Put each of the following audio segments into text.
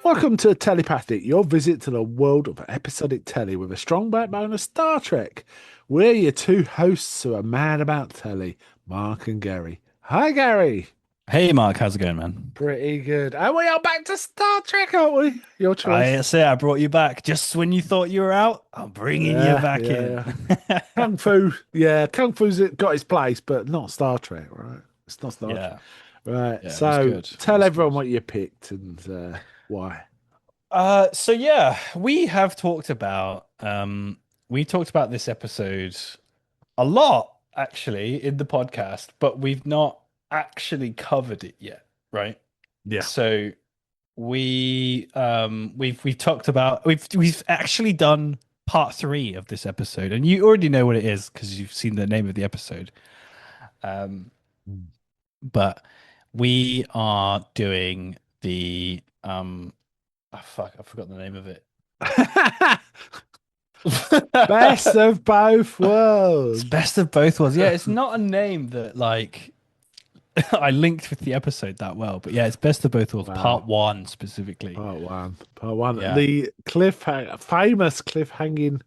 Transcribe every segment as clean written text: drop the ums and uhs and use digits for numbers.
Welcome to Tellypathic, your visit to the world of episodic telly with a strong backbone of Star Trek. We're your two hosts who are mad about telly, Mark and Gary. Hi, Gary. Hey Mark, how's it going, man? Pretty good. And we are back to Star Trek, aren't we? Your choice. I say I brought you back just when you thought you were out. I'm bringing you Yeah, back yeah, in. yeah. Kung Fu, yeah, Kung Fu's got its place, but not Star Trek, right? It's not Star Trek. Yeah, Right. yeah, it was So good. It tell was everyone good. what you picked and why. So yeah, we have talked about we talked about this episode a lot actually in the podcast, but we've not actually covered it yet, right? Yeah. So we've talked about we've actually done part three of this episode, and you already know what it is because you've seen the name of the episode. Um, but we are doing the oh, fuck, I forgot the name of it. Best of both It's worlds. best of both worlds. Yeah, it's not a name that like I linked with the episode that well, but yeah, it's best of both worlds, Wow. part one specifically. Part one. Part one. Yeah. The famous cliffhanging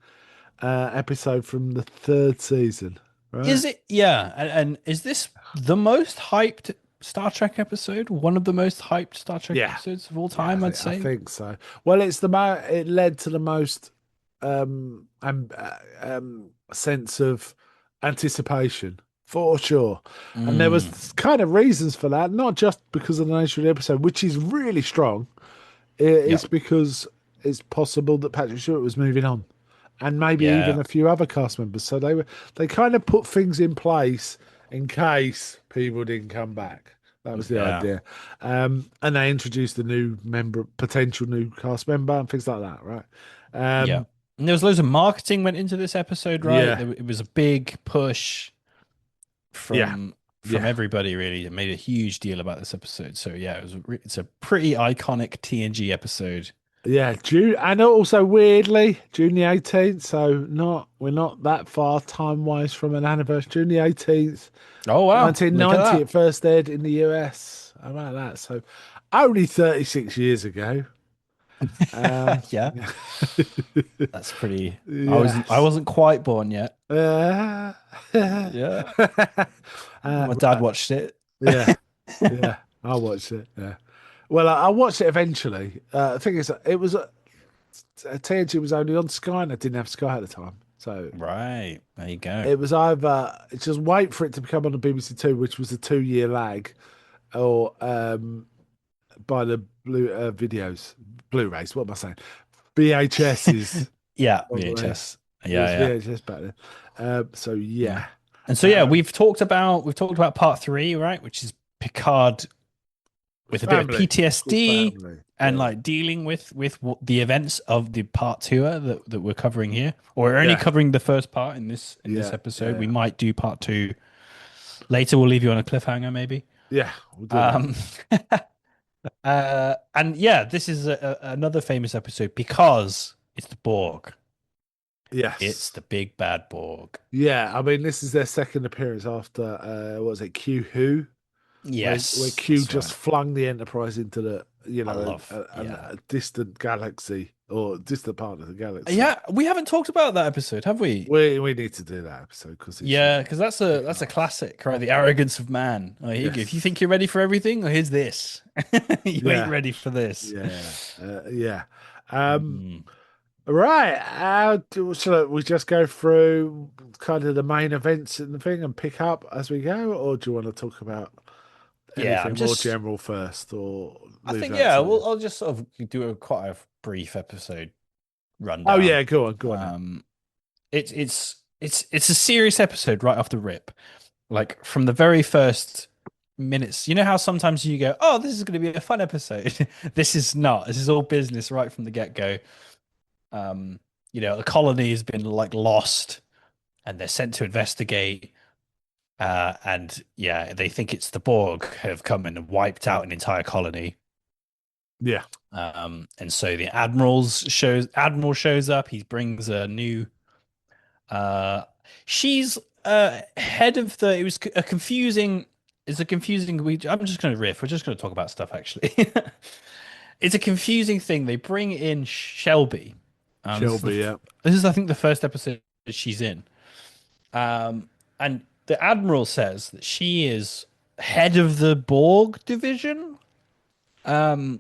episode from the third season, right? Is it? Yeah. And is this the most hyped Star Trek episode? One of the most hyped Star Trek Yeah. episodes of all Yeah, time, I'd I say. think so. Well, it led to the most sense of anticipation for sure. And there Mm, was kind of reasons for that, not just because of the nature of the episode, which is really strong. yeah. It's because it's possible that Patrick Stewart was moving on, and maybe even Yeah. a few other cast members. So they kind of put things in place in case people didn't come back. That was the Yeah. idea, and they introduced a new member, potential new cast member, and things like that. Right? Yeah. Um, And there was loads of marketing went into this episode, right? yeah, It was a big push yeah, from yeah. everybody really. It made a huge deal about this episode. So yeah, it's a pretty iconic TNG episode. Yeah, June, and also weirdly, June the 18th. So not we're not that far time wise from an anniversary. June the 18th, Oh wow, look at 1990, it that. first aired in the US. How about that? So only 36 years ago. Yeah, Yeah. that's pretty. I Yes. wasn't quite born yet. Uh, Yeah. My dad right. watched it. Yeah. Yeah. I watched it. Yeah. Well, I watched it eventually. The thing is, it was TNG was only on Sky, and I didn't have Sky at the time. So Right. There you go. it was either just wait for it to become on the BBC Two, which was a 2 year lag, or buy the Blu-rays. What am I saying? VHSs. Yeah, Probably VHS. it was Yeah, VHS back then. So yeah. Yeah. yeah, And so yeah, um, we've talked about part three, right? Which is Picard with a bit of family. It's called PTSD family. and Yeah, like dealing with the events of the part two that we're covering here. Or we're only yeah, covering the first part in this yeah, episode. We yeah, might do part two later. We'll leave you on a cliffhanger, maybe. yeah. We'll do that. Um, and yeah, this is another famous episode because it's the Borg. It's Yes. the big bad Borg. Yeah, I mean, this is their second appearance after what was it, Q Who, where Yes, Q that's just right. flung the Enterprise into the I love. Yeah. a distant galaxy or distant part of the galaxy. Yeah, we haven't talked about that episode, have we? We need to do that episode because it's Yeah, because that's a Picard. classic, right? The arrogance of man. Oh, here you go. If you Yes. think you're ready for everything, well, here's this. You ain't Yeah. ready for this. Yeah. Yeah. Um, Mm. right. We just go through kind of the main events in the thing and pick up as we go, or do you want to talk about Yeah, anything more general first, or I leave think, that yeah, to? I'll just sort of do a quite a brief episode Oh rundown. yeah, go on then. Um, it's a serious episode right off the rip. Like from the very first minutes. You know how sometimes you go, "Oh, this is going to be a fun episode." This is not. This is all business right from the get-go. Um, the colony has been like lost and they're sent to investigate. And yeah, they think it's the Borg have come in and wiped out an entire colony. Yeah, And so the admiral shows up. He brings a new. Uh, she's head of the. It was a confusing. It's a confusing. I'm just going to riff. We're just going to talk about stuff actually. it's a confusing thing. They bring in Shelby. Shelby, yeah. This is, I think, the first episode that she's in. And the Admiral says that she is head of the Borg division,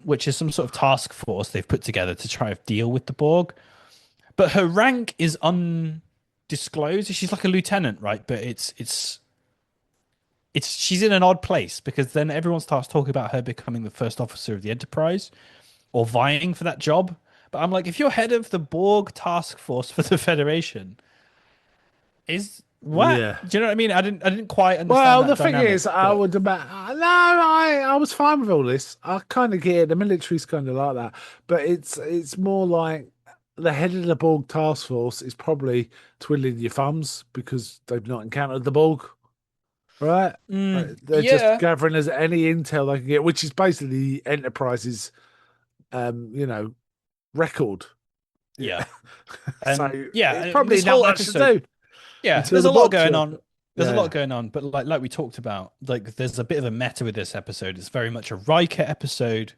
which is some sort of task force they've put together to try and deal with the Borg. But her rank is undisclosed. She's like a lieutenant, right? But it's she's in an odd place because then everyone starts talking about her becoming the first officer of the Enterprise or vying for that job. But I'm like, if you're head of the Borg task force for the Federation, is what? Yeah. Do you know what I mean? I didn't quite understand Well, the that thing dynamic, is, I but would about no, I was fine with all this. I kind of get it. The military's kind of like that, but it's more like the head of the Borg task force is probably twiddling your thumbs because they've not encountered the Borg, right? They're just yeah, gathering as any intel they can get, which is basically Enterprise's, you know, record. Yeah, yeah, so and yeah, it's probably this not whole much to episode, do yeah, until there's the a lot Borg going show. on. There's a lot Yeah, going on, but like we talked about, like there's a bit of a meta with this episode. It's very much a Riker episode,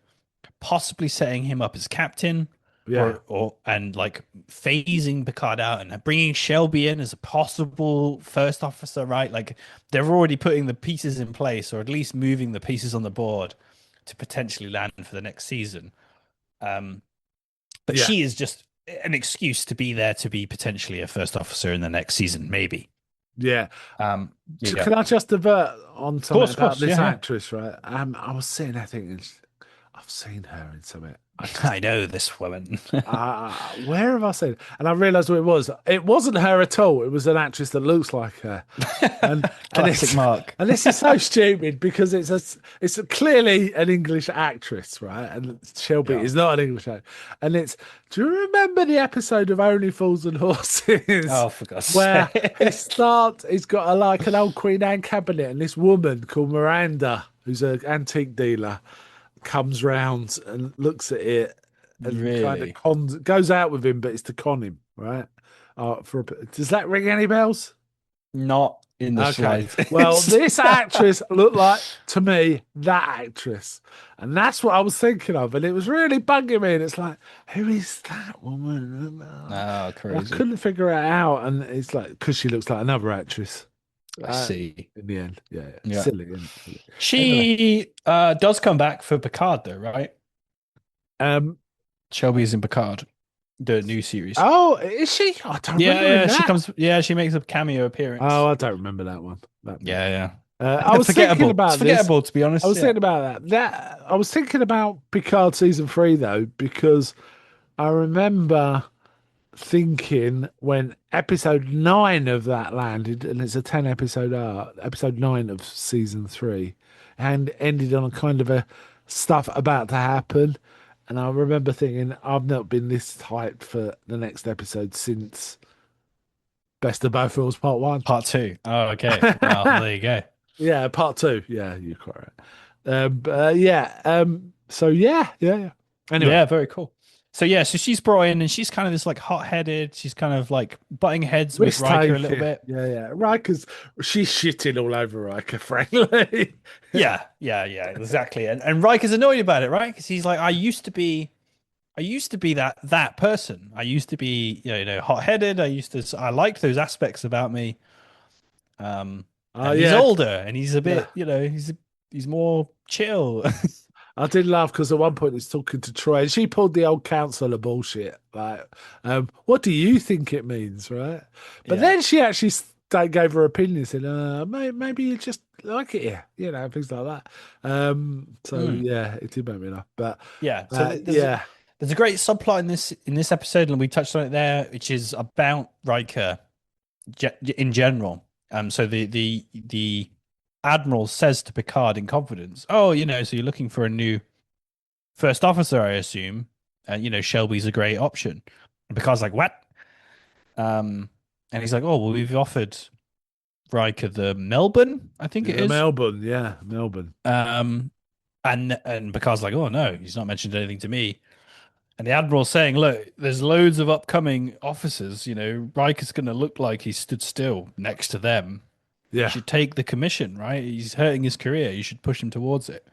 possibly setting him up as captain, yeah, or and like phasing Picard out and bringing Shelby in as a possible first officer, right? Like they're already putting the pieces in place, or at least moving the pieces on the board to potentially land for the next season. Um, but yeah. she is just an excuse to be there to be potentially a first officer in the next season, maybe. Yeah. Yeah, Can I just divert on something of about course, this yeah, actress, right? I was sitting there thinking, I've seen her in something. I yeah. just, I know this woman. where have I seen it? And I realised what it was. It wasn't her at all. It was an actress that looks like her. And Classic it's Mark. and this is so stupid because clearly an English actress, right? And Shelby Yeah. is not an English actress. And it's do you remember the episode of Only Fools and Horses Oh, for God's where sake. he's got like an old Queen Anne cabinet and this woman called Miranda, who's an antique dealer, comes round and looks at it and kind of Really? goes out with him, but it's to con him, right? Does that ring any bells? Not in the Okay. Well, slightest. this actress looked like to me that actress, and that's what I was thinking of, and it was really bugging me. And it's like, who is that woman? Oh, And I crazy. couldn't figure it out, and it's like because she looks like another actress. I Uh, see. in the end, yeah, yeah. Yeah. Silly, isn't it? Silly. Anyway, She does come back for Picard though, right? um, Shelby's in Picard, the new series. oh, is she? I don't Yeah, remember her in yeah, she that. comes. Yeah, she makes a cameo Oh, appearance. I don't remember that one. That bit. Yeah, I yeah. was thinking Forgettable. It's about this. forgettable to be I honest. was Yeah. thinking about that. I was thinking about Picard season three though, because I remember thinking when episode nine of that landed, and it's a 10 episode arc, episode nine of season three, and ended on a kind of a stuff about to happen. And I remember thinking, I've not been this hyped for the next episode since Best of Both Worlds Part One. Part two. Oh, okay. Well, there you go. Yeah, part two. Yeah, you're quite right. Yeah. So yeah, yeah, yeah. Anyway, Yeah, very cool. So yeah, so she's brought in and she's kind of this like hot-headed. She's kind of like butting heads with risk Riker a little taking. bit. Yeah, yeah. Riker's she's shitting all over Riker, frankly. Yeah, exactly. And Riker's annoyed about it, right? Because he's like, I used to be that person. I used to be, hot-headed. I liked those aspects about me. And he's Yeah, older and he's a yeah. bit, he's more chill. I did laugh because at one point he's talking to Troy, and she pulled the old counselor bullshit. Like, what do you think it means, right? But Yeah. then she actually gave her opinion, said, maybe you just like it here, things like that. So Mm. yeah, it did make me laugh. But Yeah. So yeah, there's a great subplot in this episode, and we touched on it there, which is about Riker in general. So the Admiral says to Picard in confidence, "Oh, so you're looking for a new first officer, I assume, and Shelby's a great option." And Picard's like, "What?" And he's like, "Oh, well, we've offered Riker the Melbourne, I think it the is." Melbourne, yeah, Melbourne. And Picard's like, "Oh no, he's not mentioned anything to me." And the Admiral's saying, "Look, there's loads of upcoming officers. Riker's going to look like he stood still next to them. You Yeah. should take the commission, right? He's hurting his career. You should push him towards it."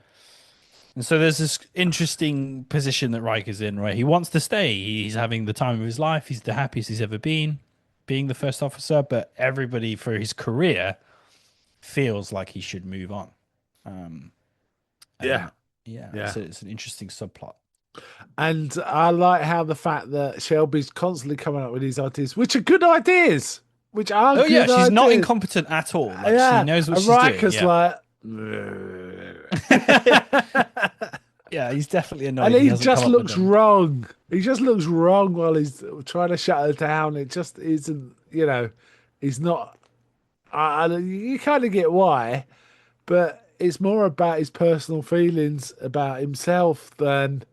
And so there's this interesting position that Riker's in, right? He wants to stay. He's having the time of his life. He's the happiest he's ever been, being the first officer. But everybody for his career feels like he should move on. Um, Yeah, and yeah, yeah. it's an interesting subplot. And I like how the fact that Shelby's constantly coming up with these ideas, which are good ideas, which are Oh yeah, good she's not ideas. incompetent at all. Like she Yeah, knows what and she's doing. Riker's Yeah. like, Yeah, he's definitely and annoyed he he hasn't come just up with looks them. wrong. He just looks wrong while he's trying to shut her down. It just isn't, he's not. You kind of get why, but it's more about his personal feelings about himself than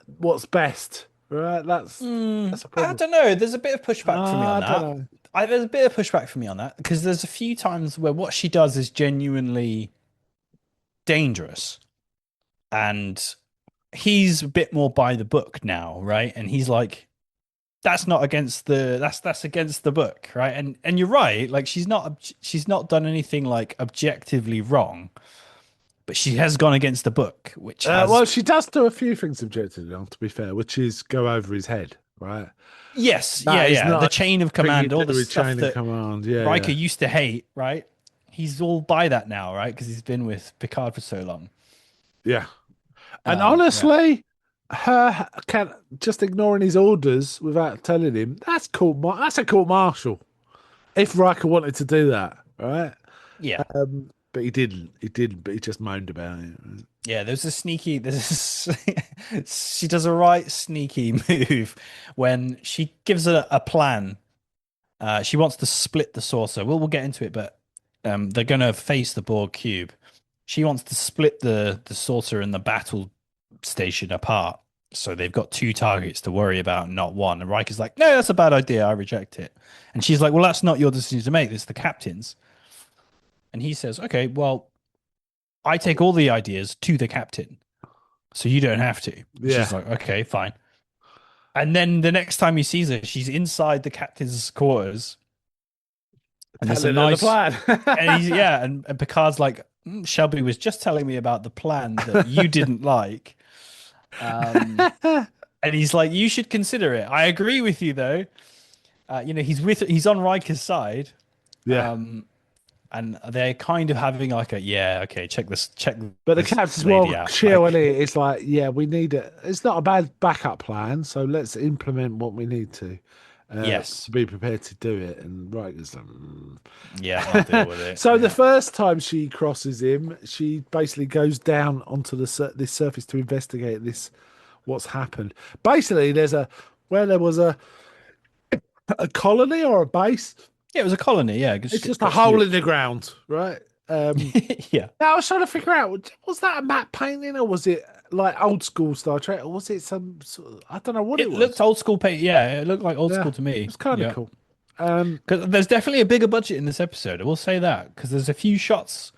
what's best. Right? That's a I problem. don't know. There's a bit of pushback for me on I don't that. know. There's a bit of pushback for me on that because there's a few times where what she does is genuinely dangerous, and he's a bit more by the book now, right? And he's like, "That's not against the that's against the book, right?" And you're right. Like she's not done anything like objectively wrong, but she has gone against the book, which has Well, she does do a few things objectively wrong, to be fair, which is go over his head, right? yes, yeah, That is yeah. The not chain of a thing you command, all the do with stuff chain of that command. Yeah, Riker yeah, used to hate, right? He's all by that now, right? Because he's been with Picard for so long. yeah. And Yeah. honestly, her can just ignoring his orders without telling him that's a court martial. If Riker wanted to do that, right? Yeah. But he didn't. He didn't. But he just moaned about it. Yeah, she does a right sneaky move when she gives a plan. She wants to split the saucer. We'll get into it, but they're going to face the Borg cube. She wants to split the saucer and the battle station apart. So they've got two targets to worry about, not one. And Riker's like, no, that's a bad idea. I reject it. And she's like, well, that's not your decision to make. It's the captain's. And he says, okay, well, I take all the ideas to the captain, so you don't have to. And Yeah, she's like, okay, fine. And then the next time he sees her, she's inside the captain's quarters, and there's a telling her the nice, plan. and he's yeah, and Picard's like, Shelby was just telling me about the plan that you didn't like, and he's like, you should consider it. I agree with you though. He's on Riker's side, Yeah. um, and they're kind of having like a yeah, okay, check But the this captain's lady more out. chill, and it's like, yeah, we need it. It's not a bad backup plan, so let's implement what we need to Yes, be prepared to do it. And right, it's like, yeah, I'll deal with it. so the Yeah, first time she crosses him, she basically goes down onto this surface to investigate this what's happened. Basically, there was a colony or a base. yeah, it was a colony. Yeah, It's just a got hole in nuked. the ground, right? Yeah, Now I was trying to figure out, was that a matte painting or was it like old school Star Trek or was it some sort of, I don't know what it it looked was. old school. Yeah, it looked like old Yeah, school to me. it's kind of Yeah, cool. Um, because there's definitely a bigger budget in this episode. I will say that because there's a few shots,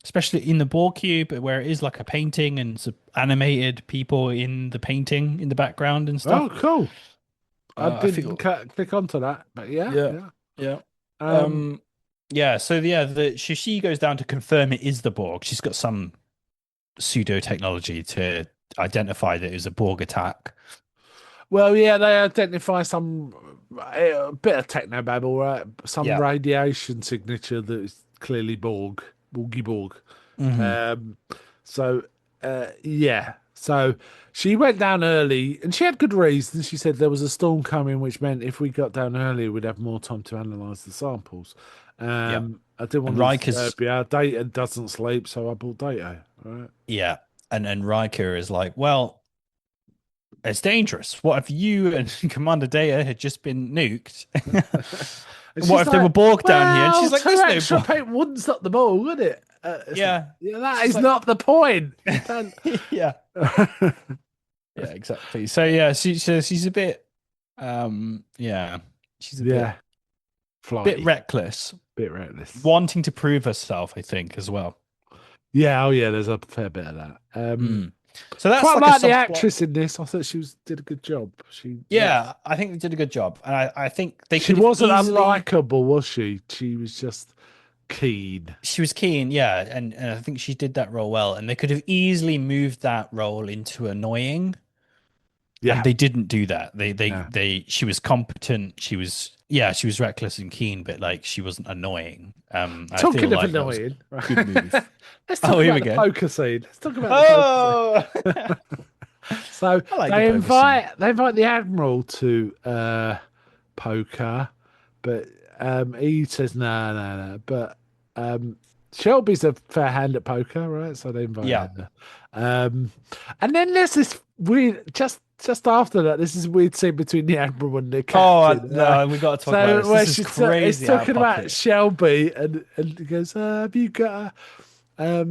especially in the Borg cube, where it is like a painting and some animated people in the painting in the background and oh, stuff. cool. I I didn't feel click onto that, but yeah, yeah, yeah. yeah. Um, Um, yeah. So yeah, she goes down to confirm it is the Borg. She's got some pseudo technology to identify that it was a Borg attack. well, yeah, they identify some a bit of techno babble, right? Some Yeah. radiation signature that is clearly Borgy Borg. Hmm. Um, so yeah, so she went down early, and she had good reason. She said there was a storm coming, which meant if we got down early, we'd have more time to analyze the samples. Yeah. I didn't And want to Riker's disturb you. Our data doesn't sleep, so I bought data. Right? yeah. And Riker is like, well, it's dangerous. What if you and Commander Data had just been nuked? And What she's if there were like, Borg down here? And "Well, she's like, two there's no extra Borg. people wouldn't stop the ball, would it?" It's like, Yeah. yeah, that She's is like, not the point. You don't. yeah. Yeah, exactly. So yeah, she's a bit yeah. She's a Yeah, bit flighty, reckless, bit reckless. wanting to prove herself, I think, as well. Yeah, oh yeah, there's a fair bit of that. Mm. So that's Quite like a like the subplot. actress in this. I thought did a good job. Yeah, I think they did a good job. And I think they She could have wasn't easily unlikable, was she? She was just keen. She was keen, yeah, and I think she did that role well. And they could have easily moved that role into annoying, and Yeah, they didn't do that. yeah. She was competent. She was, yeah, she was reckless and keen, but like she wasn't annoying. I feel Talking of like that was a annoying, good move. let's Oh, talk here about we the go. poker scene. Let's talk about the poker scene. Oh, So I like the poker scene. they invite the admiral to poker, but he says no, no, no. But um, Shelby's a fair hand at poker, right? So they invite Yeah. her. Um, and then there's this weird just after that. This is a weird scene between the admiral and the Oh, captain, right? no, we got to talk about So this. This where is it's crazy out of talking about pocket. Shelby, and he goes, "Have you got a?"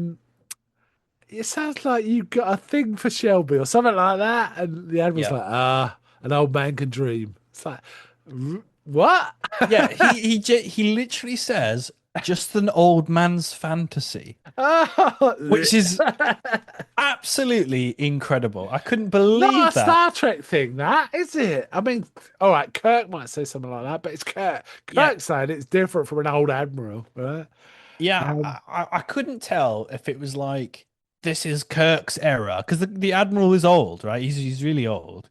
It sounds like you've got a thing for Shelby or something like that. And the admiral's Yeah. like, an old man can dream. It's like, what? Yeah, he literally says just an old man's fantasy, Oh, which is absolutely incredible. I couldn't not a believe that. Star Trek thing, that is it? I mean, all right, Kirk might say something like that, but it's Kirk. Yeah. Kirk saying it's different from an old admiral, right? Yeah, Um, I couldn't tell if it was like this is Kirk's era because the Admiral is old, right? He's really old.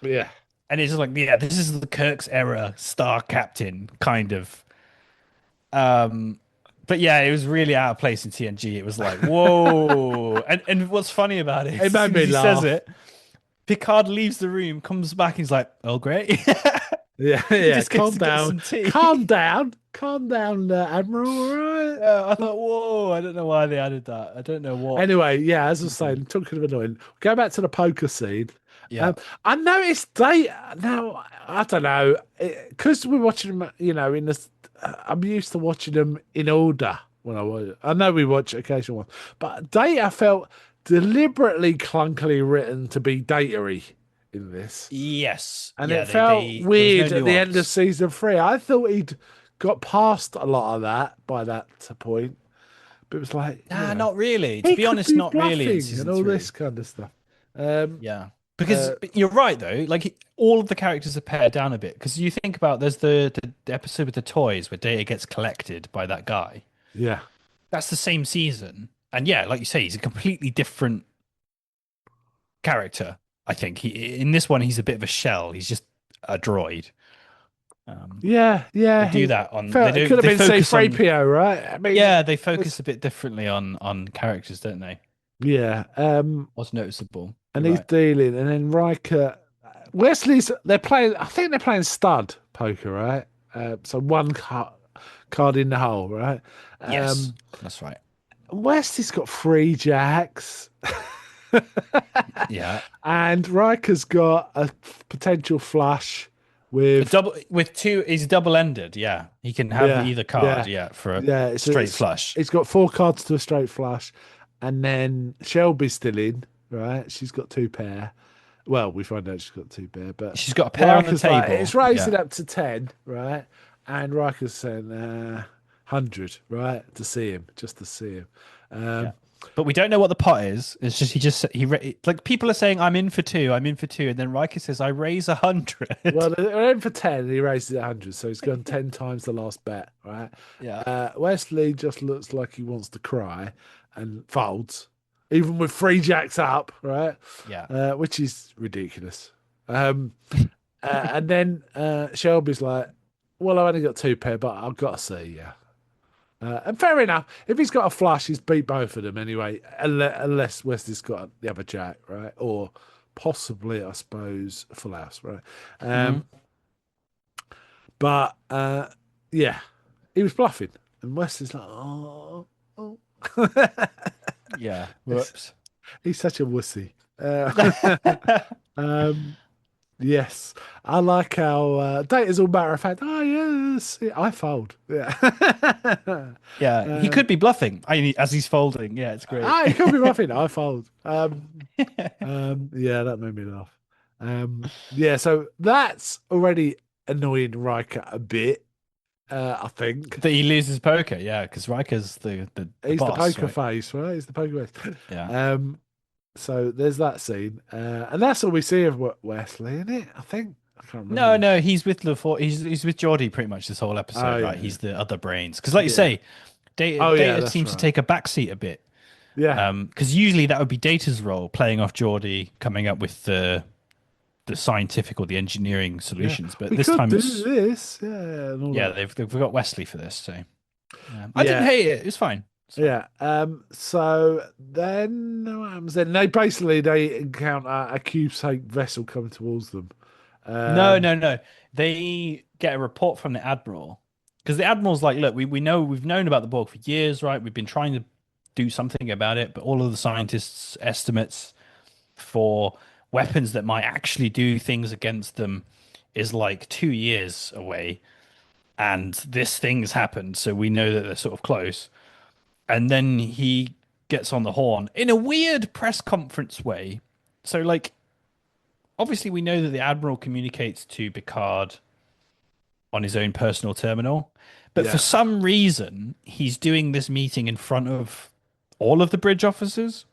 yeah. And it's like, yeah, this is the Kirk's era star captain kind of. Um, but yeah, it was really out of place in TNG. It was like, whoa. And what's funny about it is It as made soon as me he says laugh. it, Picard leaves the room, comes back, he's like, oh great. Yeah, He yeah. just goes Calm to get down. some tea. Calm down. Calm down, Admiral, all right? Yeah, I thought, whoa, I don't know why they added that. I don't know what. Anyway, yeah, as I was saying, talking of annoying, go back to the poker scene. Yeah. Um, I noticed they now. I don't know because we're watching them. You know, in this, I'm used to watching them in order when I watch. I know we watch occasional ones, but Data felt deliberately clunkily written to be datery in this, Yes. and Yeah, it felt there was no weird at the end of nuance. season 3. I thought he'd got past a lot of that by that point, but it was like, Nah, not really. To he be could honest, be not really in bluffing and season all three. this kind of stuff. Um, Yeah. Because uh, but you're right though, like all of the characters are pared down a bit. Because you think about there's the episode with the toys where Data gets collected by that guy. yeah, That's the same season. And yeah, like you say, he's a completely different character. I think he in this one he's a bit of a shell. He's just a droid. Um, yeah, they yeah. do He that on felt it could have they been focus on C-3PO, right? I mean, yeah, they focus it's a bit differently on characters, don't they? yeah. What's noticeable? And You're he's right. dealing, and then Riker, Wesley's. They're playing. I think they're playing stud poker, right? So one card in the hole, right? Yes, Um, that's right. Wesley's got 3 jacks, Yeah. and Riker's got a potential flush A with double with two is double-ended. Yeah, he can have yeah, either card. yeah. Yeah, for a Yeah, straight flush. it's got 4 cards to a straight flush, and then Shelby's still in, right? She's got 2 pair. Well, we find out she's got 2 pair, but She's got a pair on the Riker's like table. it's raising Yeah, up to 10, right? And Riker's saying 100, right, to see him, just to see him. yeah. Um, But we don't know what the pot is. It's just like people are saying I'm in for two, I'm in for two, and then Riker says I raise 100. well, they're in for 10, and he raises it 100, so he's gone 10 times the last bet, right? Yeah, Wesley just looks like he wants to cry and folds, even with 3 jacks up, right? yeah, Which is ridiculous. And then Shelby's like, "Well, I only got 2 pair, but I've got to see, yeah." And fair enough. If he's got a flush, he's beat both of them anyway, unless Wesley's got the other jack, right? Or possibly, I suppose, a full house, right? hmm Um, but yeah, he was bluffing, and Wesley's like, "Oh, oh." yeah. It's- Whoops. he's such a wussy. Um, yes, I like how Data's all matter of fact. Oh yes, yeah, I fold. Yeah. Yeah, he um, could be bluffing. As he's folding. Yeah, it's great. it could be muffin. I fold. Yeah, that made me laugh. Yeah, so that's already annoying Riker a bit. I think That he loses poker. Yeah, because Riker's the he's the boss, poker right? face, right? He's the poker face. Yeah. So there's that scene, and that's all we see of Wesley, isn't it? I think I can't No, remember. no, he's with LaForge. He's with Geordie pretty much this whole Oh episode, right? yeah, He's the other brains. Because, like you yeah, say, Oh yeah, Data that's seems to right. take a backseat a bit. Yeah, Because usually that would be Data's role, playing off Geordie, coming up with the scientific or the engineering yeah. solutions. But We this could time do it's this, yeah, and all yeah, that. they've got Wesley for this. So I didn't Yeah, hate it. It was fine. It's fine. yeah. So then what happens then? They encounter a cube-shaped vessel coming towards them. No, Um, no, no. They get a report from the admiral because the admiral's like, look, we know we've known about the Borg for years, right? We've been trying to do something about it, but all of the scientists' estimates for weapons that might actually do things against them is like 2 years away. And this thing's happened, so we know that they're sort of close. And then he gets on the horn in a weird press conference way. So, like, obviously, we know that the admiral communicates to Picard on his own personal terminal, but for yeah, some reason, he's doing this meeting in front of all of the bridge officers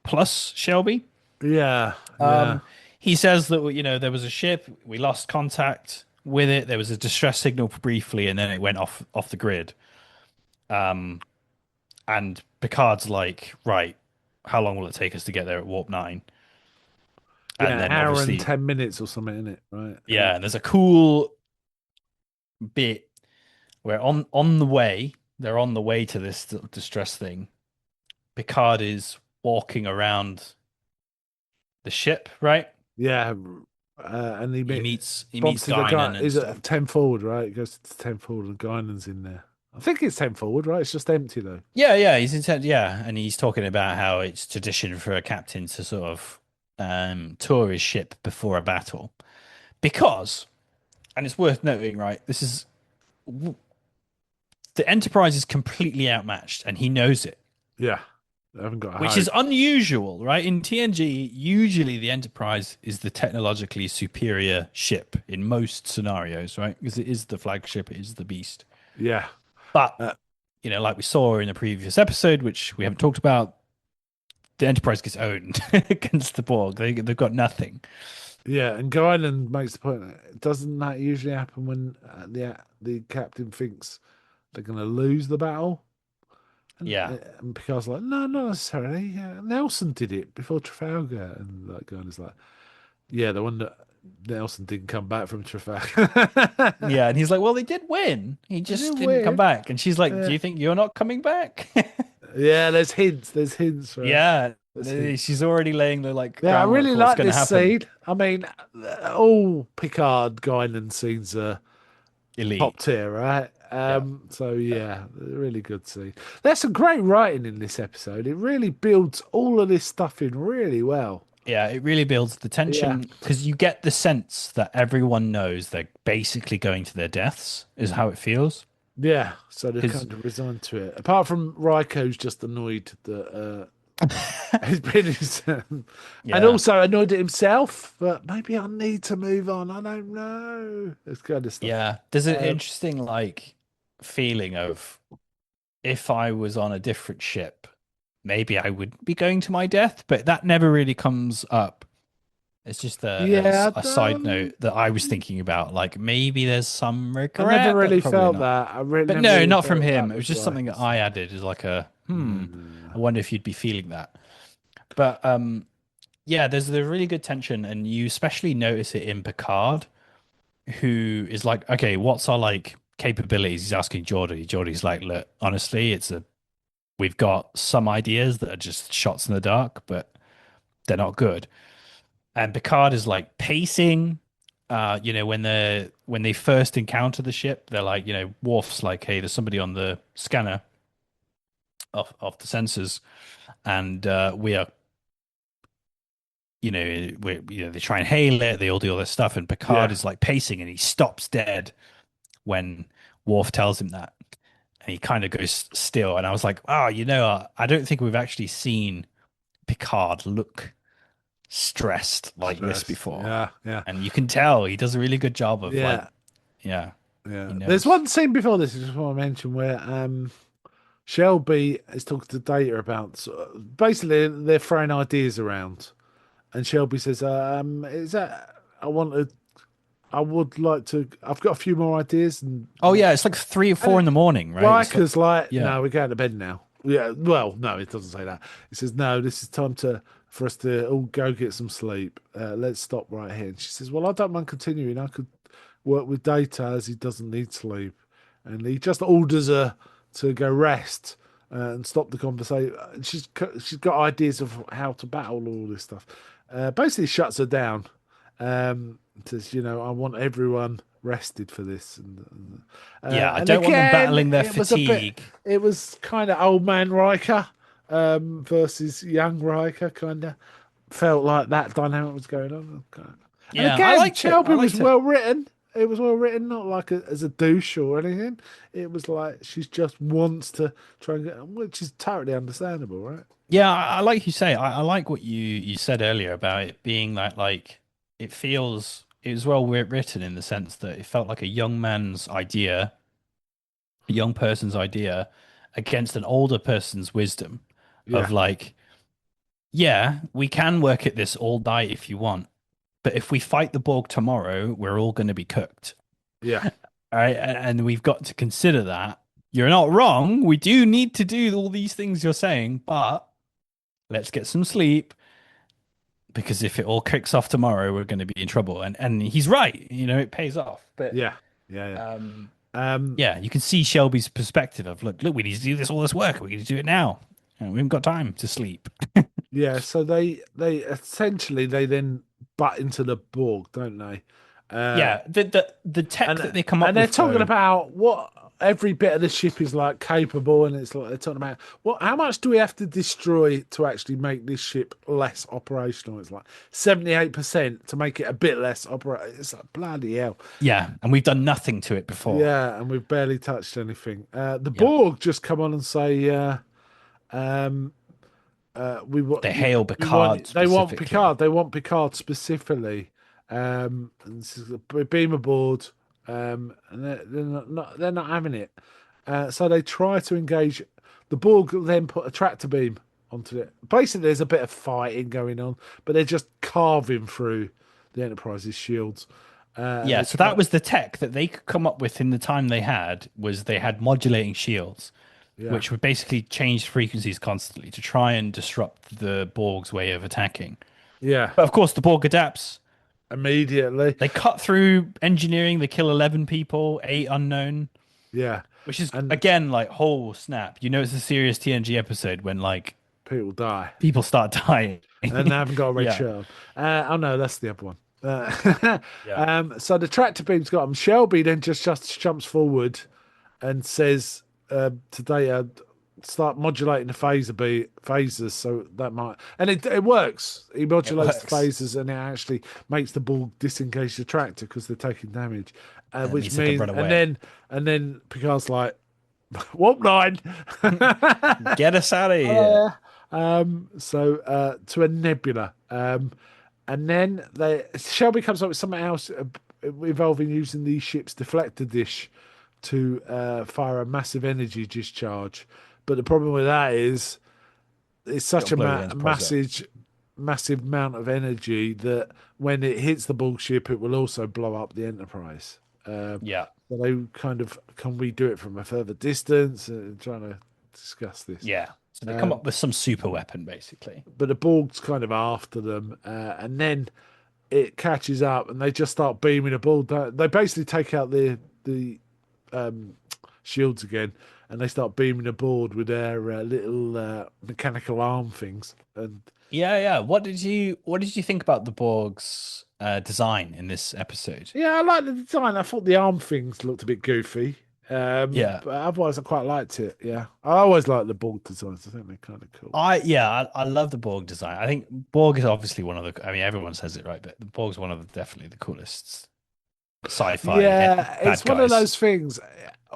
plus Shelby. yeah, yeah, Um, he says that there was a ship, we lost contact with it. There was a distress signal briefly, and then it went off the grid. Um, and Picard's like, right, how long will it take us to get there at warp 9? And yeah. then Hour and obviously, 10 minutes or something in it, right? yeah, and there's a cool bit where on the way, they're on the way to this distress thing. Picard is walking around the ship, right? Yeah, and He meets bumps into the guy. Guinan and Is it stuff. 10 forward, right? It goes to 10 forward and Guinan's in there. I think it's 10 forward, right? It's just empty though. Yeah, yeah, he's intent. Yeah, and he's talking about how it's tradition for a captain to sort of tour his ship before a battle because, and it's worth noting, right? The Enterprise is completely outmatched, and he knows it, Yeah, I haven't got a which hope. is unusual, right? In TNG, usually the Enterprise is the technologically superior ship in most scenarios, right? Because it is the flagship, it is the beast. Yeah, But uh, like we saw in the previous episode, which we haven't talked about, the Enterprise gets owned against the Borg. They've got nothing. yeah, and Guinan makes the point. Doesn't that usually happen when the captain thinks they're going to lose the battle? Yeah, And Picard's like, no, not necessarily. Nelson did it before Trafalgar, and like Guinan's like, yeah, the one that Nelson didn't come back from Trafalgar. yeah, and he's like, "Well, they did win. He Is it just didn't come weird? back." And she's like, "Do Yeah. you think you're not coming back?" Yeah, there's hints. There's hints, right? Yeah, There's hints. she's already laying the like Yeah, I groundwork really for what's like going to this happen. scene. I mean, all Picard, Guinan scenes are top Elite. tier, right? Yeah, So yeah, really good scene. There's some great writing in this episode. It really builds all of this stuff in really well. yeah, it really builds the Yeah, tension because you get the sense that everyone knows they're basically going to their deaths, is how it feels. yeah. So they've Because kind of resigned to it. Apart from Raiko, who's just annoyed that he's been and yeah, also annoyed at himself. But maybe I need to move on. I don't know. This kind of stuff. yeah, there's an Um, interesting like feeling of if I was on a different ship, maybe I would be going to my death, but that never really comes up. It's just yeah, a side note that I was thinking about. Like maybe there's some I never regret, but really probably felt not. that. But Never no, really not from felt him. that It was was just something that Riker's I thing. added as like a I Mm. wonder if you'd be feeling that. But yeah, there's the really good tension, and you especially notice it in Picard, who is like, okay, what's our like capabilities? He's asking Geordie. Geordie's like, look, honestly, we've got some ideas that are just shots in the dark, but they're not good. And Picard is like pacing. When they first encounter the ship, they're like, Worf's like, hey, there's somebody on the scanner of the sensors, and we are, they try and hail it. They all do all this stuff, and Picard Yeah, is like pacing, and he stops dead when Worf tells him that, and he kind of goes still. And I was like, oh, I don't think we've actually seen Picard look stressed like this stressed. before. Yeah, yeah, And you can tell he does a really good job of like, yeah, yeah, he yeah. There's knows. one scene before this I just want to mention where Shelby is talking to Data about basically they're throwing ideas around, and Shelby says, "Is that I want to I would like to. I've got a few more ideas, Oh yeah, it's like 3 or 4 in and the morning, right? It's like Riker's like, yeah, no, we're going to bed now. Yeah, well, no, it doesn't say that. It says, no, this is time for us to all go get some sleep. Let's stop right here. And she says, well, I don't mind continuing. I could work with Data as he doesn't need sleep, and he just orders her to go rest and stop the conversation. She's got ideas of how to battle all this stuff. Basically, shuts her down. Says, I want everyone rested for this, yeah. I and don't want them again, battling their fatigue. it was kind of old man Riker versus young Riker, kind of felt like that dynamic was going on. And Yeah, I again, liked it. I Shelby was liked it. well written. It was well written, not like as a douche or anything. It was like she's just wants to try and get, which is totally understandable, right? Yeah, I like you say. I like what you said earlier about it being like it was well written in the sense that it felt like a young man's idea, a young person's idea against an older person's wisdom of Yeah, like, yeah, we can work at this all night if you want, but if we fight the Borg tomorrow, we're all going to be cooked. yeah, All right, and we've got to consider that. You're not wrong. We do need to do all these things you're saying, but let's get some sleep because if it all kicks off tomorrow, we're going to be in trouble. And he's right. It pays off. But yeah, yeah, um, yeah. yeah, you can see Shelby's perspective of look, we need to do all this work. We need to do it now. And we haven't got time to sleep. Yeah, so they essentially they then butt into the Borg, don't they? Uh, Yeah, the tech that and they come up and they're with talking though. about what every bit of the ship is like capable, and it's like they're talking about how much do we have to destroy to actually make this ship less operational? It's like 78% to make it a bit less operational. It's like bloody hell. Yeah, and we've done nothing to it before. Yeah, and we've barely touched anything. The Yeah, Borg just come on and say, um, we want they hail we want Picard they want specifically. Picard. They want Picard specifically. And this is a beam aboard. And they're not having it. So they try to engage. The Borg then put a tractor beam onto it. Basically, there's a bit of fighting going on, but they're just carving through the Enterprise's shields. And Yeah, they so try, that was the tech that they could come up with in the time they had was they had modulating shields, yeah, which would basically change frequencies constantly to try and disrupt the Borg's way of attacking. yeah, But of course, the Borg adapts. immediately, They cut through engineering. They kill 11 people, 8 unknown, yeah, which is and again like whole snap. It's a serious TNG episode when like people die. people start dying. And they haven't got a red Yeah, shirt on. Oh no, that's the other one. Uh, yeah. so the tractor beam's got him. Shelby then just jumps forward and says to Data, start modulating the phasers, so that might and it works. He It modulates the works. phasers and it actually makes the ball disengage the tractor because they're taking damage, And it which means they can means run away. and then Picard's like, warp nine. Get us out of here. Uh, to a nebula. And then Shelby comes up with something else involving using the ship's deflector dish to fire a massive energy discharge. But the problem with that is it's such It'll a blow the Enterprise up. massive amount of energy that when it hits the bull ship, it will also blow up the Enterprise. Yeah. So they kind of can we do it from a further distance? Trying to discuss this. Yeah. So they come Um, up with some super weapon, basically. but the Borg's kind of after them, and then it catches up, and they just start beaming a ball. They basically take out the um, shields again, and they start beaming aboard with their little mechanical arm things. And Yeah, yeah. What did you think about the Borg's design in this episode? yeah, I like the design. I thought the arm things looked a bit goofy, Yeah. but otherwise I quite liked it. Yeah, I always like the Borg designs. I think they're kind of cool. I love the Borg design. I think Borg is obviously one of the I mean everyone says it right, but the Borg's one of the definitely the coolest sci-fi Yeah, bad it's one of guys. those things.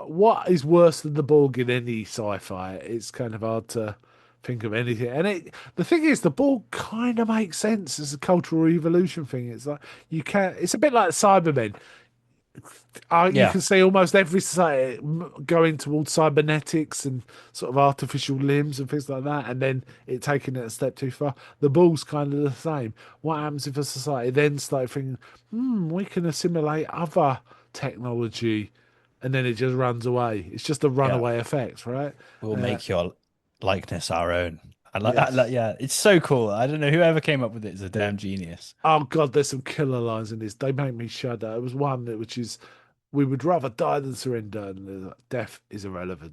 What is worse than the Borg in any sci-fi? It's kind of hard to think of anything. And the thing is, the Borg kind of makes sense as a cultural evolution thing. It's like you can. It's a bit like Cybermen. You Yeah, can see almost every society going towards cybernetics and sort of artificial limbs and things like that, and then it taking it a step too far. The ball's kind of the same. What happens if a society then start thinking, we can assimilate other technology, and then it just runs away. It's just a yeah. runaway effect, right? We'll Uh, make your likeness our own. yes. Yeah, it's so cool. I don't know whoever came up with it is a damn genius. Oh God, there's some killer lines in this. They make me shudder. It was one which is, "We would rather die than surrender," and death is irrelevant.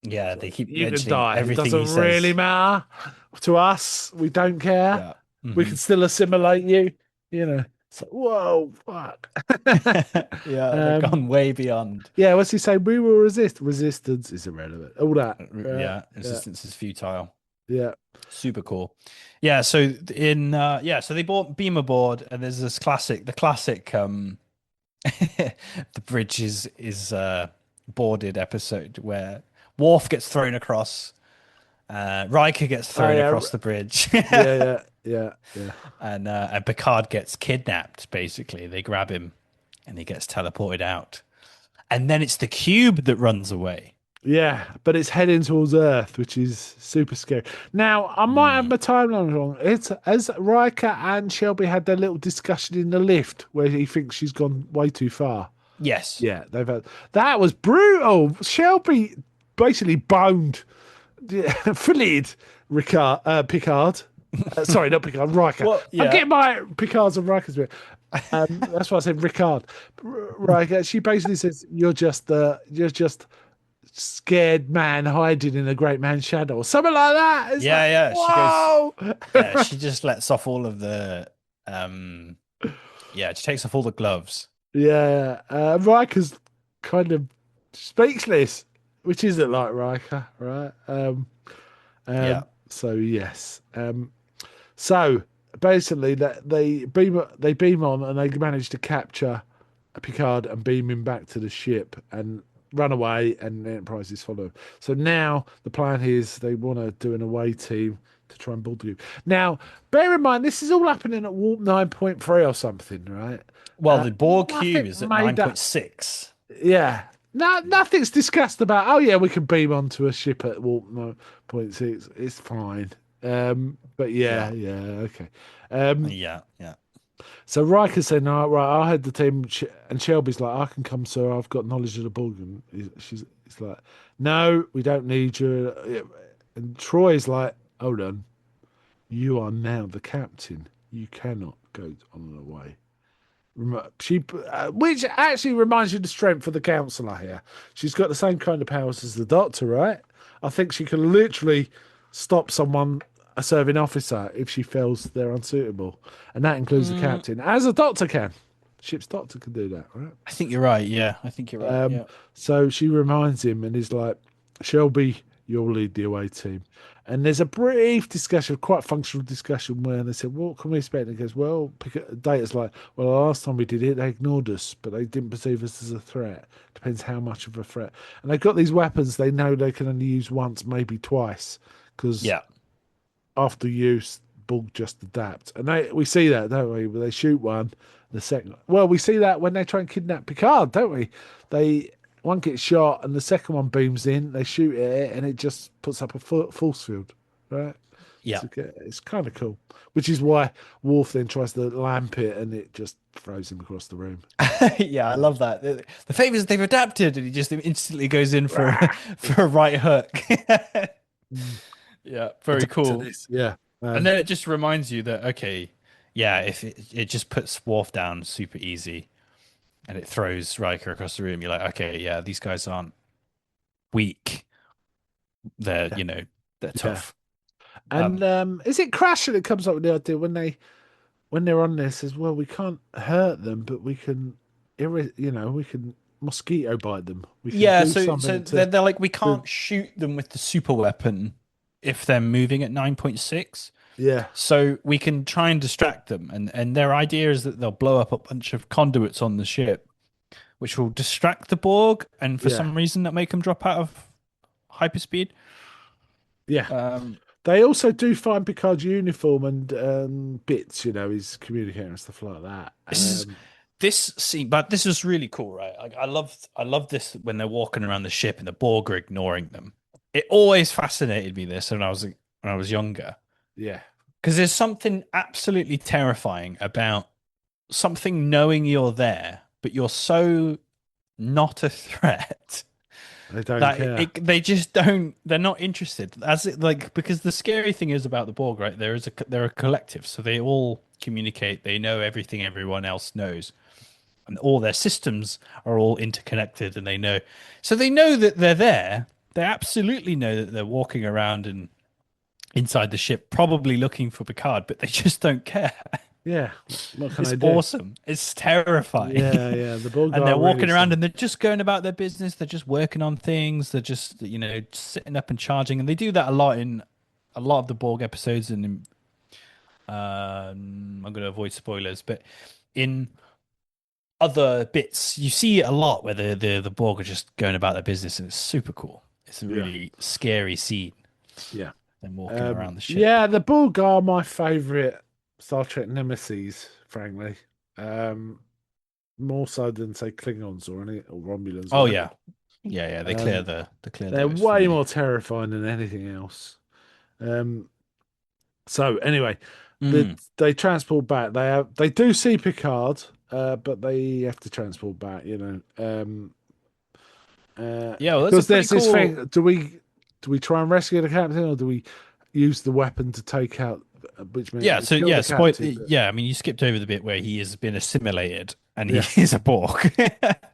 Yeah, It's they like, keep you can mentioning die. It everything doesn't he really says. matter to us. We don't care. Yeah. We can Hmm. still assimilate you. You know. It's like, whoa, fuck. Yeah, they've um, gone way beyond. yeah. What's he say? We will resist. Resistance is irrelevant. All that. Right? Yeah, Yeah. resistance is futile. Yeah. Super cool. Yeah, so so they bought beam aboard and there's this classic the classic the bridge is boarded episode where Worf gets thrown across, Riker gets Oh thrown yeah. across the bridge, Yeah. Yeah. Yeah. Yeah. and Picard gets kidnapped. Basically, they grab him and he gets teleported out, and then it's the cube that runs away. Yeah, but it's heading towards Earth, which is super scary. Now, I might have Mm. my timeline wrong. It's as Riker and Shelby had their little discussion in the lift where he thinks she's gone way too far. Yes. Yeah, they've had that was brutal. Shelby basically boned, filleted Picard. Sorry, not Picard, Riker. Well, I'm yeah. getting my Picards and Rikers bit. That's why I said Ricard. Riker. She basically says, you're just scared man hiding in a great man's shadow or something like that. It's like, Yeah, yeah. She goes, whoa. yeah, she just lets off all of the yeah, she takes off all the gloves. Yeah, Riker's kind of speechless, which isn't like Riker, right? Yeah. So yes, so basically that they beam on and they manage to capture Picard and beam him back to the ship and run away, and the Enterprise is following. So now the plan is they want to do an away team to try and build the group. Now, bear in mind this is all happening at warp 9.3 or something, right? Well, the Borg cube Nothing is at made that. 9.6. Yeah. No, nothing's discussed about. Oh yeah, we can beam onto a ship at warp 9.6. It's fine. But yeah, Yeah. yeah, okay. Um, Yeah. Yeah. so Riker said, "No, right, I'll head the team." And Shelby's like, "I can come, sir. I've got knowledge of the Borg." And he's like, "No, we don't need you." And Troy's like, "Hold on, you are now the captain. You cannot go on the way." She, which actually reminds you of the strength of the counselor here. She's got the same kind of powers as the Doctor, right? I think she can literally stop someone, a serving officer, if she feels they're unsuitable, and that includes the Mm, captain, as a Doctor can. Ship's Doctor can do that, right? I think you're right. Yeah, I think you're right. Um, Yeah. so she reminds him and is like, Shelby, you'll lead the away team. And there's a brief discussion, quite functional discussion, where they said, what can we expect? And he goes, well, Data's like, well, the last time we did it, they ignored us, but they didn't perceive us as a threat. Depends how much of a threat. And they've got these weapons they know they can only use once, maybe twice, because Yeah. after use, Borg just adapt. And we see that, don't we? They shoot one, the second. Well, we see that when they try and kidnap Picard, don't we? They One gets shot, and the second one beams in. They shoot at it, and it just puts up a force field, right? Yeah. It's kind of cool. Which is why Worf then tries to lamp it, and it just throws him across the room. Yeah, I love that. The favors they've adapted, and he just instantly goes in for for a right hook. Yeah, very Adapt to cool. this, yeah. And then it just reminds you that okay, yeah, if it just puts Worf down super easy and it throws Riker across the room, you're like, okay, yeah, these guys aren't weak. They're, Yeah, they're yeah. tough. And Um, is it Crash that comes up with the idea when they're on this as well? We can't hurt them, but we can, we can mosquito bite them. We can yeah, do so something to. they're like we to can't shoot them with the super weapon if they're moving at 9.6. yeah, So we can try and distract them, and their idea is that they'll blow up a bunch of conduits on the ship, which will distract the Borg, and for yeah, some reason that make them drop out of hyperspeed. yeah. Um, They also do find Picard's uniform and bits, his communicator and stuff like that. this is this scene, but this is really cool, right? Like I love this when they're walking around the ship and the Borg are ignoring them. It always fascinated me this when I was younger Yeah, because there's something absolutely terrifying about something knowing you're there, but you're so not a threat they don't that care. they just don't. They're not interested. As it like because the scary thing is about the Borg, right? They're a collective, so they all communicate. They know everything everyone else knows, and all their systems are all interconnected, and they know. So they know that they're there. They absolutely know that they're walking around and inside the ship, probably looking for Picard, but they just don't care. Yeah, what can It's I do? awesome. It's terrifying. Yeah, yeah. The Borg And are they're really walking around strong. and they're just going about their business. They're just working on things. They're just, sitting up and charging. And they do that a lot in a lot of the Borg episodes. And I'm going to avoid spoilers, but in other bits, you see it a lot where the Borg are just going about their business, and it's super cool. It's a Yeah, really scary scene. yeah. Them walking around the ship. Yeah, the Borg are my favorite Star Trek nemesis, frankly. Um, More so than say Klingons or any or Romulans or Oh whatever. yeah, yeah. Um, They clear they're those for way me. more terrifying than anything else. Um, so anyway, Mm. they transport back. They do see Picard, but they have to transport back. Yeah, well, that's a Because pretty there's this cool. thing. Do we try and rescue the captain, or do we use the weapon to take out? Which meant Yeah, we so kill yeah, the captain. But yeah, I mean, you skipped over the bit where he has been assimilated and yeah, he is a Borg.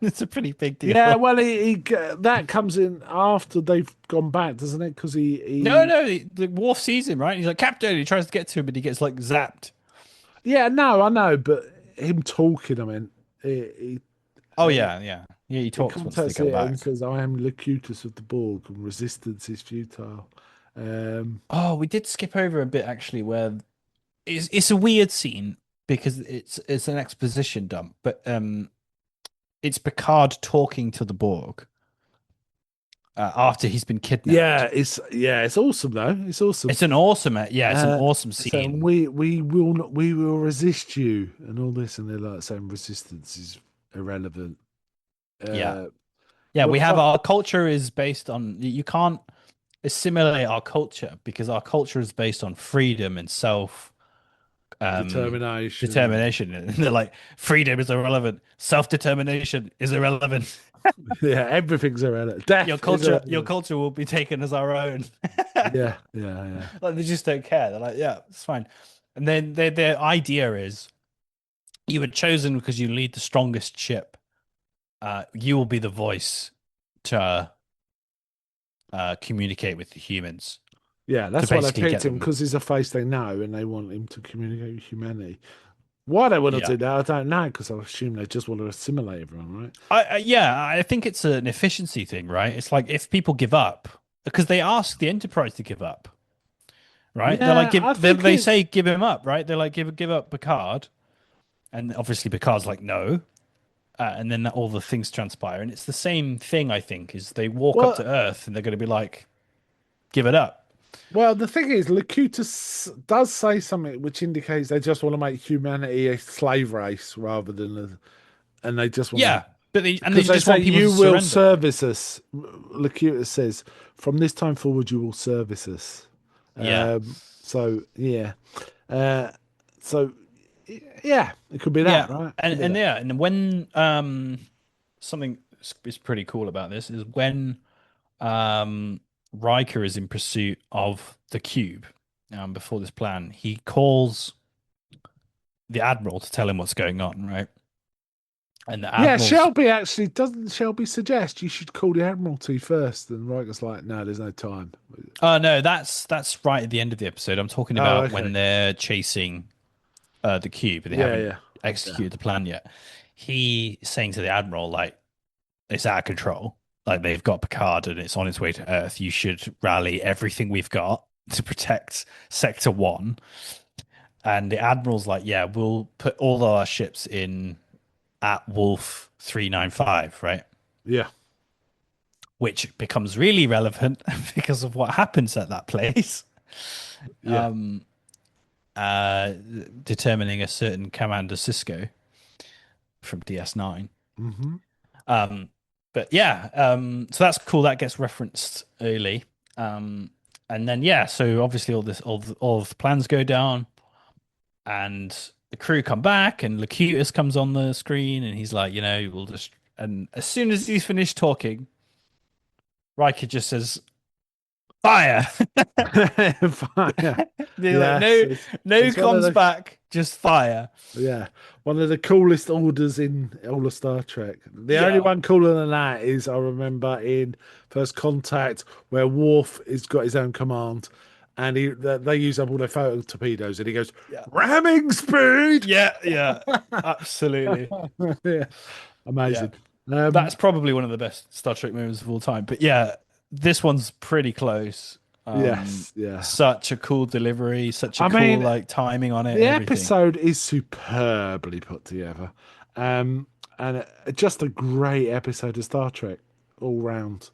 It's a pretty big yeah. deal. Well, that comes in after they've gone back, doesn't it? Because No, he no, the Worf sees him, right? He's like, Captain, he tries to get to him, but he gets like zapped. yeah, no, I know, but him talking, I mean, he, Oh uh, yeah, yeah. Yeah, he he talks once they contacts go it and back. says, "I am Locutus of the Borg, and resistance is futile." Um, Oh, we did skip over a bit actually where it's a weird scene because it's an exposition dump, but it's Picard talking to the Borg after he's been kidnapped. it's awesome though. It's awesome. It's an awesome, yeah, it's an Uh, awesome so scene. we will resist you and all this, and they're like saying resistance is irrelevant. Yeah. Uh, Yeah, we what have fun our culture is based on you can't assimilate our culture because our culture is based on freedom and self um determination. determination. And they're like, freedom is irrelevant, self-determination is irrelevant. Yeah, everything's irrelevant. Death is Your irrelevant. culture will be taken as our own. Yeah, yeah, yeah, Like they just don't care. They're like, yeah, it's fine. And then their idea is you were chosen because you lead the strongest ship. You will be the voice to communicate with the humans yeah. to That's why they basically get picked him them. because he's a face they know, and they want him to communicate with humanity. Why they want to Yeah. do that, I don't know, because I assume they just want to assimilate everyone, right? Yeah, I think it's an efficiency thing, right? It's like if people give up, because they ask the Enterprise to give up, right? They're like, Yeah, I think they it's say give him up, right? They're like, give up Picard, and obviously Picard's like, no, and then all the things transpire, and it's the same thing. I think is they walk up well. to Earth and they're going to be like, give it up. Well, the thing is, Locutus does say something which indicates they just want to make humanity a slave race rather than and they just want to, Yeah, but they because they just say want people to you will surrender. service us. Locutus says, from this time forward, you will service us. Yeah, So yeah, uh, so yeah, it could be that, yeah, right? Could be and that. yeah, and when something is pretty cool about this is when Riker is in pursuit of the cube before this plan. He calls the Admiral to tell him what's going on, right? And the Yeah, Admiral's, Shelby actually doesn't Shelby suggest you should call the Admiralty first, and Riker's like, no, there's no time. oh no, that's right at the end of the episode. I'm talking Oh, about okay. when they're chasing the cube, but they Yeah, haven't yeah, yeah. executed the plan yet. He is saying to the Admiral, like, it's out of control. Like they've got Picard and it's on its way to Earth. You should rally everything we've got to protect Sector 1. And the Admiral's like, yeah, we'll put all our ships in at Wolf 395, right? Yeah, Which becomes really relevant because of what happens at that place, yeah, uh, determining a certain Commander Cisco. from DS9. Hmm. Um, but yeah, so that's cool. That gets referenced early. Um, and then yeah, so obviously all of the plans go down, and the crew come back, and Locutus comes on the screen, and he's like, we'll just. And as soon as he's finished talking, Riker just says, "Fire!" Fire. They're like, Yes, no, no it's one of comms the back, just fire. yeah, one of the coolest orders in all of Star Trek. The only Yeah, one cooler than that is I remember in First Contact where Worf has got his own command, and they use up all their photo torpedoes, and he goes yeah, ramming speed. yeah, yeah, absolutely. Yeah, Yeah, amazing. that's probably one of the best Star Trek movies of all time. But yeah, this one's pretty close. Yes, yeah. Such a cool delivery, such a I cool mean, like timing on it the and everything. episode is superbly put together, um, and just a great episode of Star Trek all round.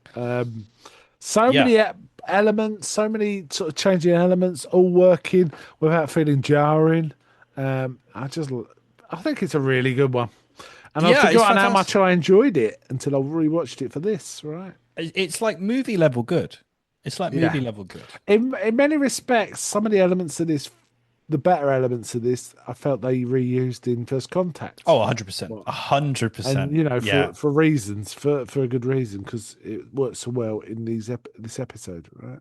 So Yeah, many elements, so many sort of changing elements, all working without feeling jarring. I think it's a really good one, and I've yeah, it's forgotten how much fantastic. I enjoyed it until I rewatched it for this. Right? It's like movie level good. It's like Yeah. movie level good. In many respects, some of the elements of this, the better elements of this, I felt they reused in First Contact. Oh, 100%. Well, and 100%. Yeah. for reasons, for a good reason, because it works so well in this episode, right?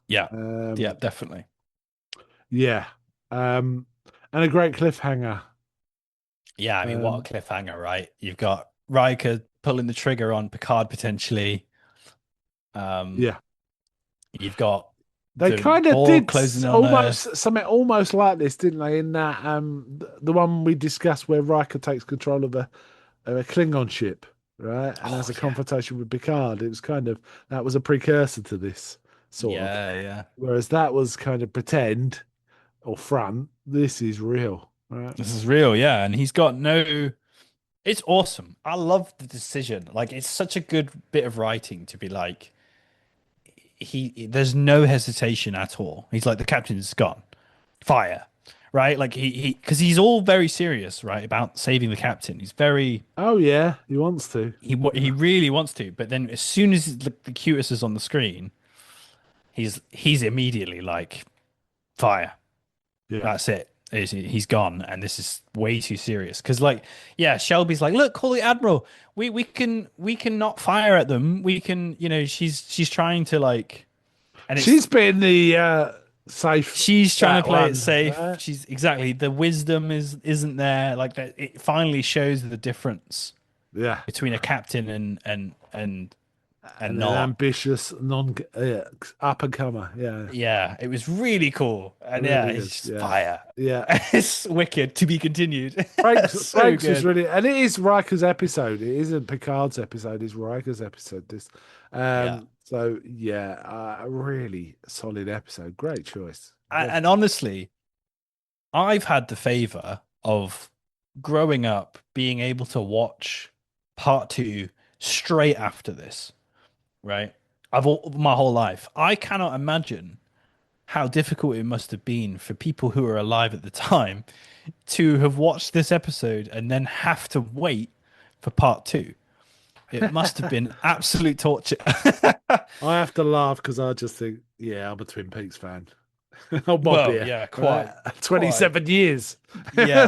Yeah. Yeah, Um, definitely. yeah, um, and a great cliffhanger. Yeah, I mean, what Um, a cliffhanger, right? You've got Riker pulling the trigger on Picard potentially. Um, yeah, you've got they the kind of Borg did closing on Earth. almost something almost like this, didn't they? In that the one we discussed where Riker takes control of a Klingon ship, right? And Oh has a yeah. confrontation with Picard. It was kind of that was a precursor to this, sort of. Yeah, yeah. Whereas that was kind of pretend or front. This is real, right? This is real, yeah. And he's got no it's awesome. I love the decision. Like it's such a good bit of writing to be like there's no hesitation at all. He's like the captain's gone. Fire. Right? Like he because he's all very serious, right, about saving the captain. He's very Oh yeah, he wants to. he really wants to, but then as soon as the Cutis is on the screen, he's immediately like fire. Yeah. That's it. He's gone, and this is way too serious. Because, like, yeah, Shelby's like, look, call the admiral. We can not fire at them. We can, she's trying to like, and it's She's been the safe she's trying to that play it one, safe. right? She's exactly the wisdom isn't there. Like that, it finally shows the difference Yeah. between a captain and And an not. ambitious non up and comer. Yeah. Yeah, it was really cool, It and yeah, really he's is. just Yeah. fire. Yeah. It's wicked to be continued. So Breaks was good. really, and it is Riker's episode. It isn't Picard's episode. It's Riker's episode. This, Yeah. so yeah, a really solid episode. Great choice. And honestly, I've had the favor of growing up being able to watch part two straight after this, right? My whole life. I cannot imagine how difficult it must have been for people who were alive at the time to have watched this episode and then have to wait for part two. It must have been absolute torture. I have to laugh because I just think, yeah, I'm a Twin Peaks fan. Hold my Well, beer, yeah, right? quite. 27 years. Yeah,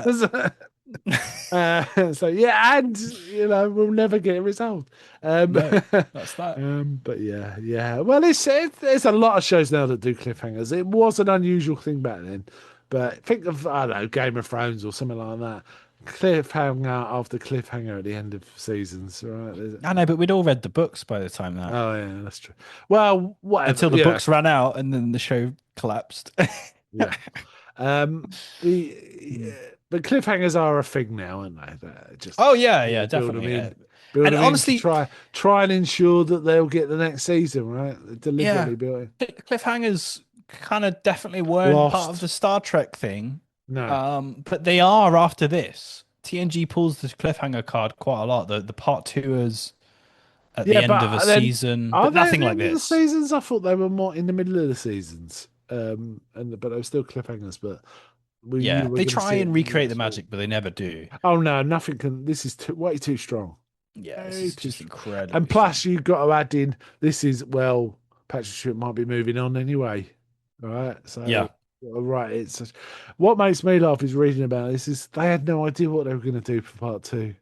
So yeah, and we'll never get it resolved. Um, no, that's that. but yeah, yeah. Well, there's a lot of shows now that do cliffhangers. It was an unusual thing back then, but think of I don't know Game of Thrones or something like that. Cliffhanger after cliffhanger at the end of seasons, right? I know, but we'd all read the books by the time that Oh yeah, that's true. Well, whatever. until the Yeah, books ran out and then the show collapsed. yeah. The Mm. but cliffhangers are a thing now, aren't they? They're just Oh yeah, yeah, build them definitely. in, build And them in to honestly, try and ensure that they'll get the next season, right? They're yeah, deliberately built in. cliffhangers kind of definitely weren't part of Lost. the Star Trek thing. No. But they are after this. TNG pulls the cliffhanger card quite a lot. The part twoers at the Yeah, end of a but then season, are but they at nothing the like end of the this. seasons? I thought they were more in the middle of the seasons. And but they were still cliffhangers. But You Yeah, were they going to try see it and in the recreate the next week. magic, but they never do. Oh no, nothing can. This is way too strong. Yeah, this Way is too just strong. And incredibly strong. plus, you've got to add in. This is well, Patrick Stewart might be moving on anyway. All right, so Yeah, all right. What makes me laugh is reading about this. Is they had no idea what they were going to do for part two.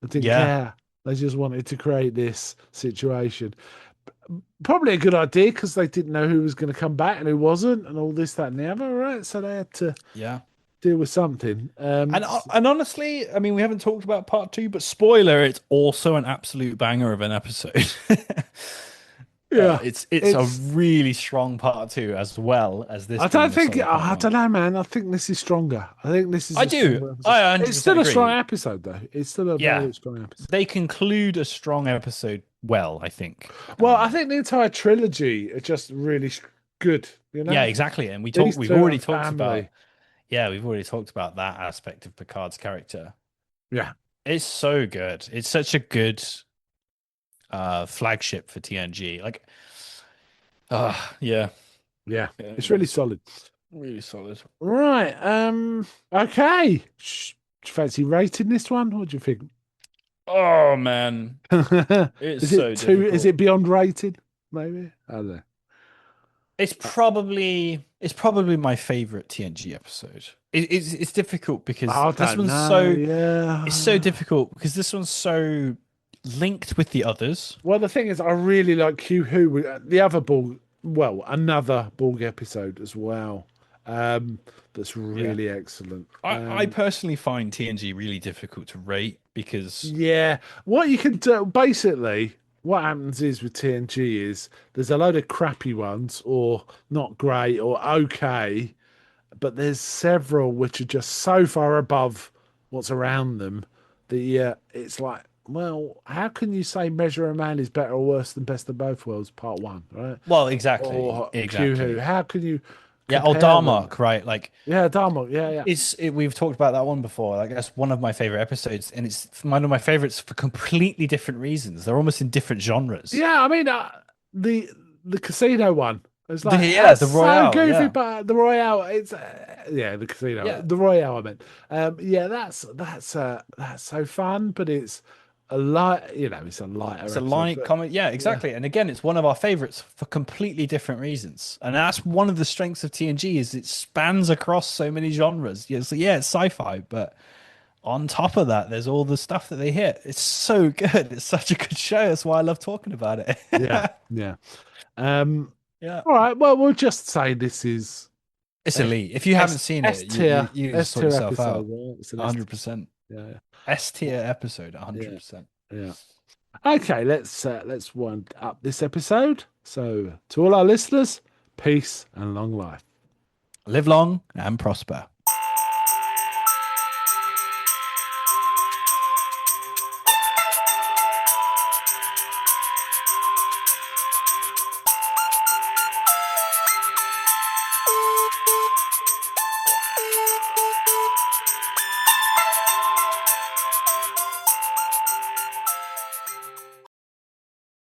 They didn't yeah, care. They just wanted to create this situation. Probably a good idea because they didn't know who was going to come back and who wasn't, and all this, that, and the other. Right, so they had to yeah. deal with something. And honestly, I mean, we haven't talked about part two, but spoiler, it's also an absolute banger of an episode. Yeah, It's a it's. really strong part two as well as this I don't being a think. solid part I one. don't know, man. I think this is stronger. I think this is I a do. stronger episode. I It's 100% still a strong agree. episode, though. It's still a Yeah, very strong episode. they conclude a strong episode well, I think. Well, I think the entire trilogy are just really good. You Yeah, know, exactly. And these we've two already are talked about family. yeah, we've already talked about that aspect of Picard's character. Yeah, It's so good. It's such a good flagship for TNG. Like yeah. yeah. Yeah, It's really really solid. really solid. Right. Okay. Fancy rating this one? What do you think? Oh man, it's Is so it too? Is difficult. it beyond rated? Maybe. I don't know. It's probably my favorite TNG episode. It's difficult because I this don't one's know. so it's so Yeah. difficult because this one's so linked with the others. Well, the thing is, I really like Q Who, the other Borg, well, another Borg episode as well. That's Yeah. really excellent. I personally find TNG really difficult to rate because Yeah, what you can do, basically, what happens is with TNG is there's a load of crappy ones, or not great, or okay, but there's several which are just so far above what's around them that it's like, well, how can you say Measure a Man is better or worse than Best of Both Worlds Part One, right? well, exactly, Or Q Who? exactly. How can you Yeah, or compare them? Darmok, right? Like Yeah, Darmok. Yeah, yeah, we've talked about that one before. Like that's one of my favorite episodes, and it's one of my favorites for completely different reasons. They're almost in different genres. yeah. I mean, the the casino one. It's like Yeah, that's the so Royale. goofy, Yeah, but the Royale. It's yeah, the casino, yeah. the Royale. I meant, yeah, that's so fun, but it's a light. You know, it's a lighter It's a episode, light but comment. Yeah, yeah, exactly. And again, it's one of our favorites for completely different reasons. And that's one of the strengths of TNG is it spans across so many genres. Yeah, so yeah, it's sci-fi, but on top of that, there's all the stuff that they hit. It's so good. It's such a good show. That's why I love talking about it. yeah, yeah. Um, Yeah. all right. Well, we'll just say this is It's S elite. If you haven't seen S it, tier you just sort yourself episode. out. Right? It's an S tier. 100%. Yeah, S yeah, tier episode, yeah, 100%. yeah. Okay, let's wind up this episode. So, to all our listeners, peace and long life. Live long and prosper.